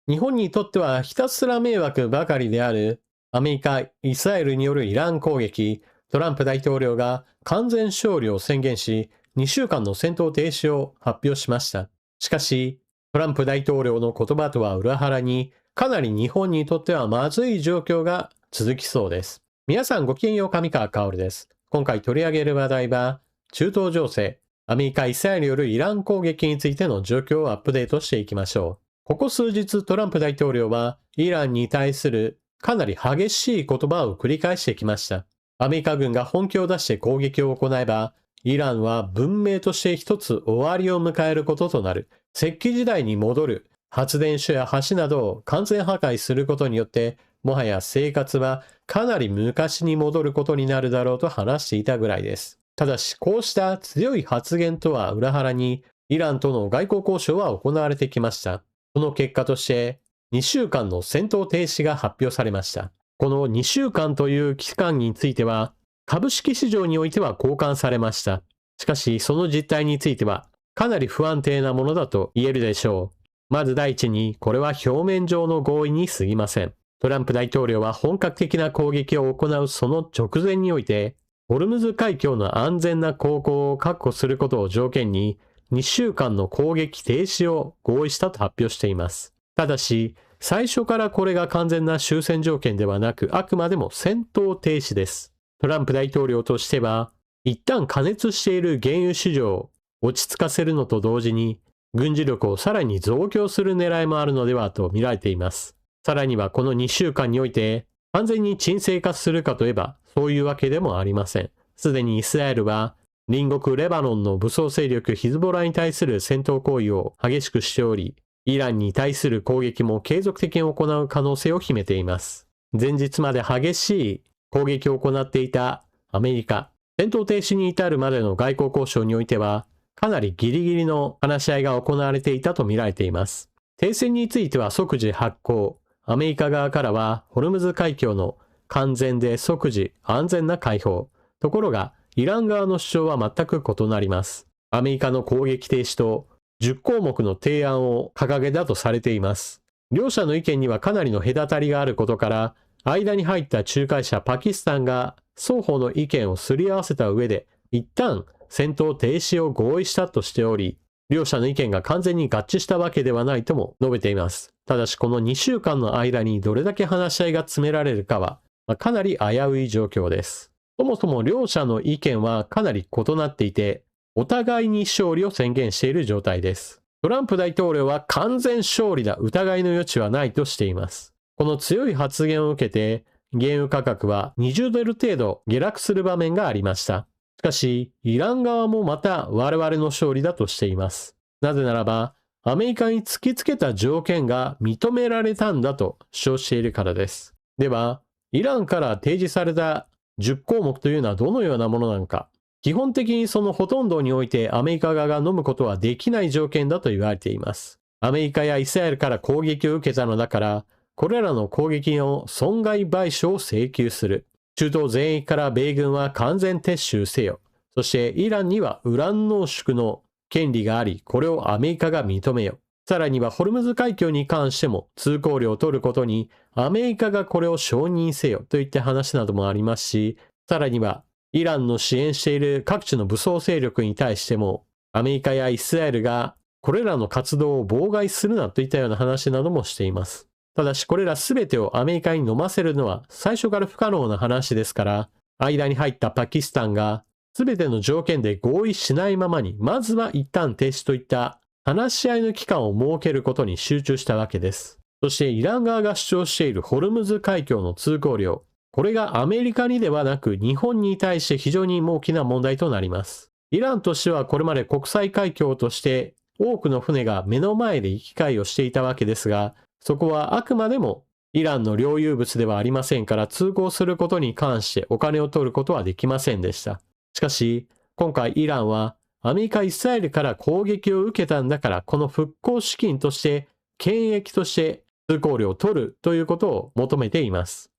日本にとってはひたすら迷惑ばかりであるアメリカ、イスラエルによるイラン攻撃、トランプ大統領が完全勝利を宣言し、2週間の戦闘停止を発表しました。しかし、トランプ大統領の言葉とは裏腹に、かなり日本にとってはまずい状況が続きそうです。皆さんごきげんよう、上川薫です。今回取り上げる話題は、中東情勢、アメリカ、イスラエルによるイラン攻撃についての状況をアップデートしていきましょう。ここ数日トランプ大統領はイランに対するかなり激しい言葉を繰り返してきました。アメリカ軍が本気を出して攻撃を行えば、イランは文明として一つ終わりを迎えることとなる。石器時代に戻る。発電所や橋などを完全破壊することによって、もはや生活はかなり昔に戻ることになるだろうと話していたぐらいです。ただし、こうした強い発言とは裏腹に、イランとの外交交渉は行われてきました。その結果として、2週間の戦闘停止が発表されました。この2週間という期間については、株式市場においては交換されました。しかし、その実態については、かなり不安定なものだと言えるでしょう。まず第一に、これは表面上の合意に過ぎません。トランプ大統領は本格的な攻撃を行うその直前において、ホルムズ海峡の安全な航行を確保することを条件に、2週間の攻撃停止を合意したと発表しています。ただし、最初からこれが完全な終戦条件ではなく、あくまでも戦闘停止です。トランプ大統領としては、一旦過熱している原油市場を落ち着かせるのと同時に、軍事力をさらに増強する狙いもあるのではと見られています。さらにはこの2週間において、完全に沈静化するかといえば、そういうわけでもありません。すでにイスラエルは、隣国レバノンの武装勢力ヒズボラに対する戦闘行為を激しくしており、イランに対する攻撃も継続的に行う可能性を秘めています。前日まで激しい攻撃を行っていたアメリカ、戦闘停止に至るまでの外交交渉においては、かなりギリギリの話し合いが行われていたと見られています。停戦については即時発効、アメリカ側からはホルムズ海峡の完全で即時安全な解放。ところが、イラン側の主張は全く異なります。アメリカの攻撃停止と10項目の提案を掲げたとされています。両者の意見にはかなりの隔たりがあることから、間に入った仲介者パキスタンが双方の意見をすり合わせた上で、一旦戦闘停止を合意したとしており、両者の意見が完全に合致したわけではないとも述べています。ただしこの2週間の間にどれだけ話し合いが詰められるかは、かなり危うい状況です。そもそも両者の意見はかなり異なっていて、お互いに勝利を宣言している状態です。トランプ大統領は完全勝利だ、疑いの余地はないとしています。この強い発言を受けて、原油価格は20ドル程度下落する場面がありました。しかし、イラン側もまた我々の勝利だとしています。なぜならば、アメリカに突きつけた条件が認められたんだと主張しているからです。では、イランから提示された10項目というのはどのようなものなのか。基本的にそのほとんどにおいてアメリカ側が飲むことはできない条件だと言われています。アメリカやイスラエルから攻撃を受けたのだから、これらの攻撃の損害賠償を請求する。中東全域から米軍は完全撤収せよ。そしてイランにはウラン濃縮の権利があり、これをアメリカが認めよ。さらにはホルムズ海峡に関しても通行料を取ることにアメリカがこれを承認せよといった話などもありますし、さらにはイランの支援している各地の武装勢力に対してもアメリカやイスラエルがこれらの活動を妨害するなといったような話などもしています。ただしこれら全てをアメリカに飲ませるのは最初から不可能な話ですから、間に入ったパキスタンが全ての条件で合意しないままにまずは一旦停止といった話し合いの期間を設けることに集中したわけです。そしてイラン側が主張しているホルムズ海峡の通行料、これがアメリカにではなく日本に対して非常に大きな問題となります。イランとしてはこれまで国際海峡として多くの船が目の前で行き交いをしていたわけですが、そこはあくまでもイランの領有物ではありませんから通行することに関してお金を取ることはできませんでした。しかし、今回イランはアメリカ・イスラエルから攻撃を受けたんだから、この復興資金として、権益として通行料を取るということを求めています。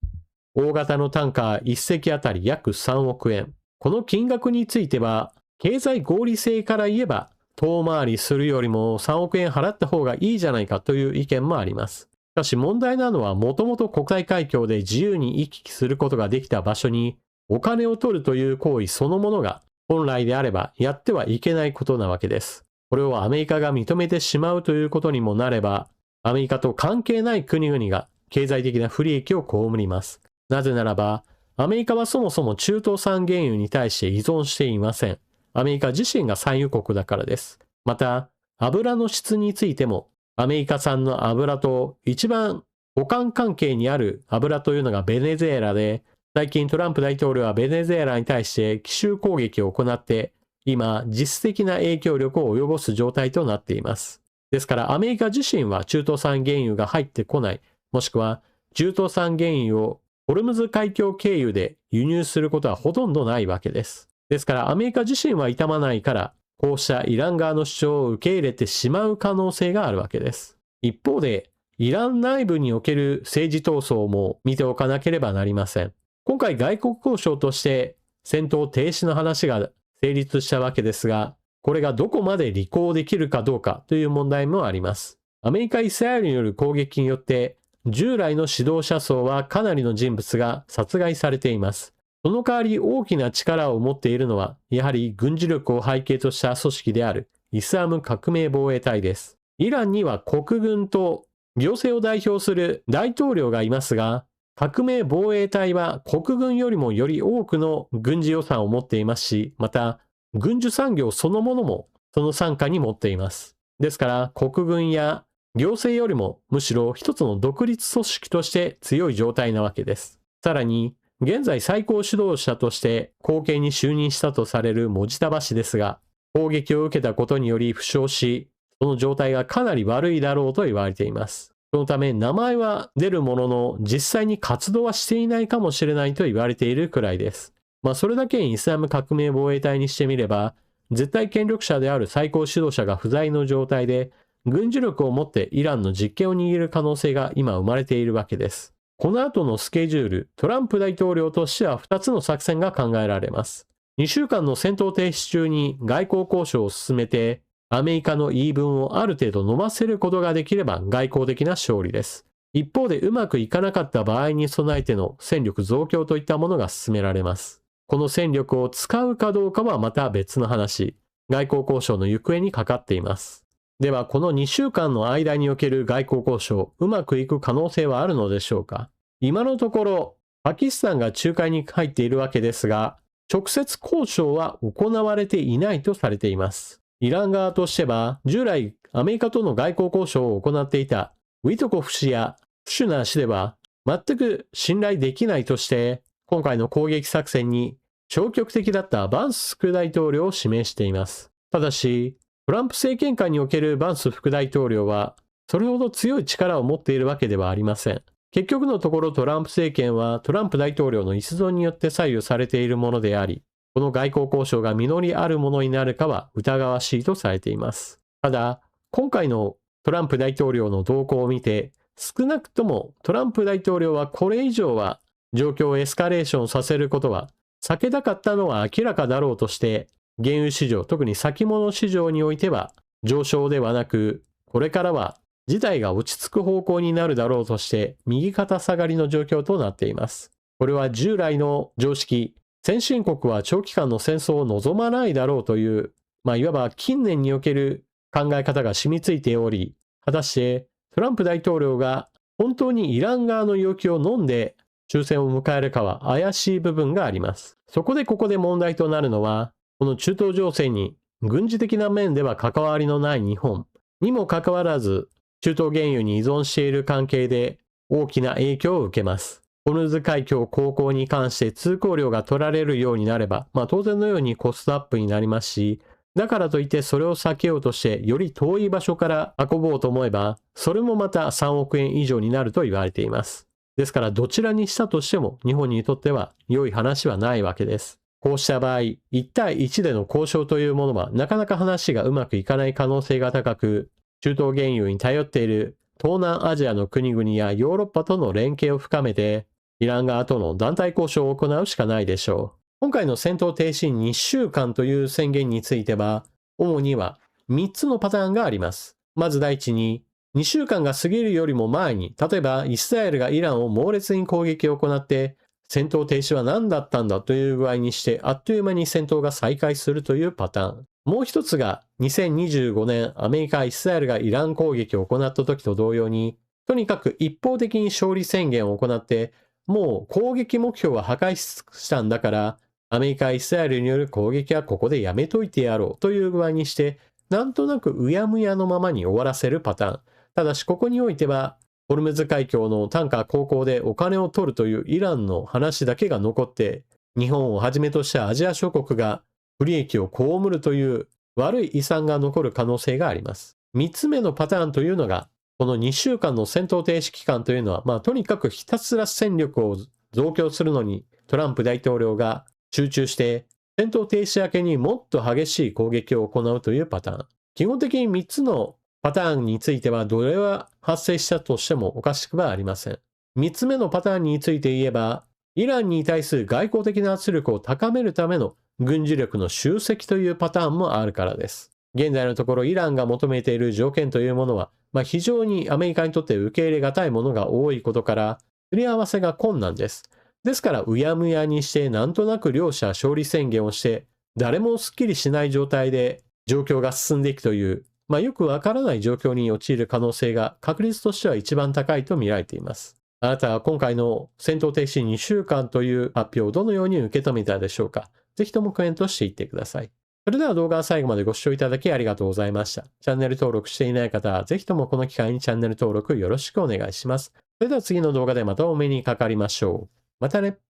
大型のタンカー1隻あたり約3億円。この金額については、経済合理性から言えば、遠回りするよりも3億円払った方がいいじゃないかという意見もあります。かし問題なのはもともと国際海峡で自由に行き来することができた場所にお金を取るという行為そのものが本来であればやってはいけないことなわけです。これをアメリカが認めてしまうということにもなれば、アメリカと関係ない国々が経済的な不利益を被ります。なぜならば、アメリカはそもそも中東産原油に対して依存していません。アメリカ自身が産油国だからです。また、油の質についても、アメリカ産の油と一番互換関係にある油というのがベネズエラで、最近トランプ大統領はベネズエラに対して奇襲攻撃を行って、今、実質的な影響力を及ぼす状態となっています。ですからアメリカ自身は中東産原油が入ってこない、もしくは中東産原油をホルムズ海峡経由で輸入することはほとんどないわけです。ですからアメリカ自身は痛まないから、こうしたイラン側の主張を受け入れてしまう可能性があるわけです。一方で、イラン内部における政治闘争も見ておかなければなりません。今回外国交渉として戦闘停止の話が成立したわけですが、これがどこまで履行できるかどうかという問題もあります。アメリカ・イスラエルによる攻撃によって従来の指導者層はかなりの人物が殺害されています。その代わり大きな力を持っているのは、やはり軍事力を背景とした組織であるイスラム革命防衛隊です。イランには国軍と行政を代表する大統領がいますが、革命防衛隊は国軍よりもより多くの軍事予算を持っていますし、また軍需産業そのものもその傘下に持っています。ですから国軍や行政よりもむしろ一つの独立組織として強い状態なわけです。さらに現在最高指導者として後継に就任したとされるモジタバ氏ですが、攻撃を受けたことにより負傷し、その状態がかなり悪いだろうと言われています。そのため名前は出るものの実際に活動はしていないかもしれないと言われているくらいです。それだけにイスラム革命防衛隊にしてみれば、絶対権力者である最高指導者が不在の状態で、軍事力を持ってイランの実権を握る可能性が今生まれているわけです。この後のスケジュール、トランプ大統領としては2つの作戦が考えられます。2週間の戦闘停止中に外交交渉を進めて、アメリカの言い分をある程度飲ませることができれば外交的な勝利です。一方でうまくいかなかった場合に備えての戦力増強といったものが進められます。この戦力を使うかどうかはまた別の話、外交交渉の行方にかかっています。ではこの2週間の間における外交交渉、うまくいく可能性はあるのでしょうか。今のところ、パキスタンが仲介に入っているわけですが、直接交渉は行われていないとされています。イラン側としては、従来アメリカとの外交交渉を行っていたウィトコフ氏やフシュナー氏では全く信頼できないとして、今回の攻撃作戦に消極的だったバンス副大統領を指名しています。ただし、トランプ政権下におけるバンス副大統領は、それほど強い力を持っているわけではありません。結局のところトランプ政権はトランプ大統領の一存によって左右されているものであり、この外交交渉が実りあるものになるかは疑わしいとされています。ただ、今回のトランプ大統領の動向を見て、少なくともトランプ大統領はこれ以上は状況をエスカレーションさせることは避けたかったのは明らかだろうとして、原油市場、特に先物市場においては上昇ではなく、これからは事態が落ち着く方向になるだろうとして右肩下がりの状況となっています。これは従来の常識、先進国は長期間の戦争を望まないだろうという、いわば近年における考え方が染みついており、果たしてトランプ大統領が本当にイラン側の要求を飲んで終戦を迎えるかは怪しい部分があります。そこでここで問題となるのは、この中東情勢に軍事的な面では関わりのない日本にもかかわらず、中東原油に依存している関係で大きな影響を受けます。ホルムズ海峡航行に関して通行料が取られるようになれば、当然のようにコストアップになりますし、だからといってそれを避けようとしてより遠い場所から運ぼうと思えば、それもまた3億円以上になると言われています。ですからどちらにしたとしても日本にとっては良い話はないわけです。こうした場合、1対1での交渉というものはなかなか話がうまくいかない可能性が高く、中東原油に頼っている東南アジアの国々やヨーロッパとの連携を深めて、イラン側との団体交渉を行うしかないでしょう。今回の戦闘停止2週間という宣言については、主には3つのパターンがあります。まず第一に、2週間が過ぎるよりも前に、例えばイスラエルがイランを猛烈に攻撃を行って、戦闘停止は何だったんだという具合にして、あっという間に戦闘が再開するというパターン。もう一つが、2025年アメリカ・イスラエルがイラン攻撃を行った時と同様に、とにかく一方的に勝利宣言を行って、もう攻撃目標は破壊したんだから、アメリカ・イスラエルによる攻撃はここでやめといてやろうという具合にして、なんとなくうやむやのままに終わらせるパターン。ただしここにおいては、ホルムズ海峡のタンカー航行でお金を取るというイランの話だけが残って、日本をはじめとしたアジア諸国が不利益を被るという悪い遺産が残る可能性があります。3つ目のパターンというのが、この2週間の戦闘停止期間というのは、とにかくひたすら戦力を増強するのにトランプ大統領が集中して、戦闘停止明けにもっと激しい攻撃を行うというパターン。基本的に3つのパターンについてはどれは発生したとしてもおかしくはありません。3つ目のパターンについて言えば、イランに対する外交的な圧力を高めるための軍事力の集積というパターンもあるからです。現在のところイランが求めている条件というものは、非常にアメリカにとって受け入れがたいものが多いことから、すり合わせが困難です。ですから、うやむやにしてなんとなく両者勝利宣言をして、誰もすっきりしない状態で状況が進んでいくという、よくわからない状況に陥る可能性が確率としては一番高いと見られています。あなたは今回の戦闘停止2週間という発表をどのように受け止めたでしょうか。ぜひともコメントしていってください。それでは動画は最後までご視聴いただきありがとうございました。チャンネル登録していない方はぜひともこの機会にチャンネル登録よろしくお願いします。それでは次の動画でまたお目にかかりましょう。またね。